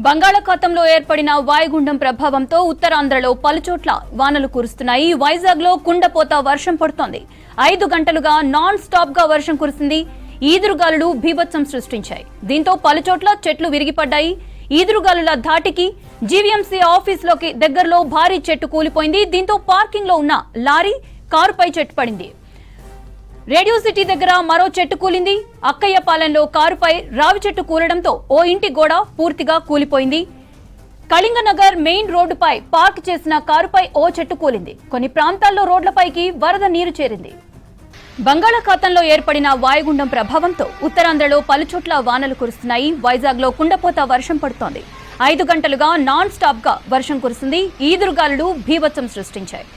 బంగాళాఖాతంలో ఏర్పడిన వాయుగుండం ప్రభావంతో ఉత్తరాంధ్రలో పలుచోట్ల వానలు కురుస్తున్నాయి. వైజాగ్లో కుండపోత వర్షం పడుతోంది. 5 గంటలుగా నాన్ స్టాప్ గా వర్షం కురిసింది. ఈదురుగాలులు బీభత్సం సృష్టించాయి. దీంతో పలుచోట్ల చెట్లు విరిగిపడ్డాయి. ఈదురుగాలుల ధాటికి జీవీఎంసీ ఆఫీసులోకి దగ్గరలో భారీ చెట్టు కూలిపోయింది. దీంతో పార్కింగ్ లో ఉన్న లారీ కారుపై చెట్టు పడింది. రేడియో సిటీ దగ్గర మరో చెట్టు కూలింది. అక్కయ్యపాలెంలో కారుపై రావి చెట్టు కూలడంతో ఓ ఇంటి గోడ పూర్తిగా కూలిపోయింది. కళింగనగర్ మెయిన్ రోడ్డుపై పార్క్ చేసిన కారుపై ఓ చెట్టు కూలింది. కొన్ని ప్రాంతాల్లో రోడ్లపైకి వరద నీరు చేరింది. బంగాళాఖాతంలో ఏర్పడిన వాయుగుండం ప్రభావంతో ఉత్తరాంధ్రలో పలుచోట్ల వానలు కురుస్తున్నాయి. వైజాగ్లో కుండపోత వర్షం పడుతోంది. 5 గంటలుగా నాన్ స్టాప్ గా వర్షం కురిసింది. ఈదురుగాలులు బీభత్సం సృష్టించాయి.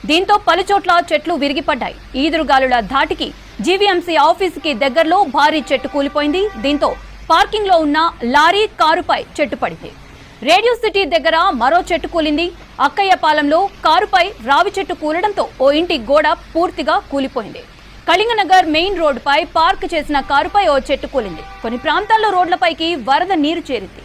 దీంతో పలుచోట్ల చెట్లు విరిగిపడ్డాయి. ఈదురుగాలుల ధాటికి జీవీఎంసీ ఆఫీసుకి దగ్గరలో భారీ చెట్టు కూలిపోయింది. దీంతో పార్కింగ్ లో ఉన్న లారీ కారుపై చెట్టు పడింది. రేడియో సిటీ దగ్గర మరో చెట్టు కూలింది. అక్కయ్యపాలెంలో కారుపై రావి చెట్టు కూలడంతో ఓ ఇంటి గోడ పూర్తిగా కూలిపోయింది. కళింగనగర్ మెయిన్ రోడ్డుపై పార్క్ చేసిన కారుపై ఓ చెట్టు కూలింది. కొన్ని ప్రాంతాల్లో రోడ్లపైకి వరద నీరు చేరింది.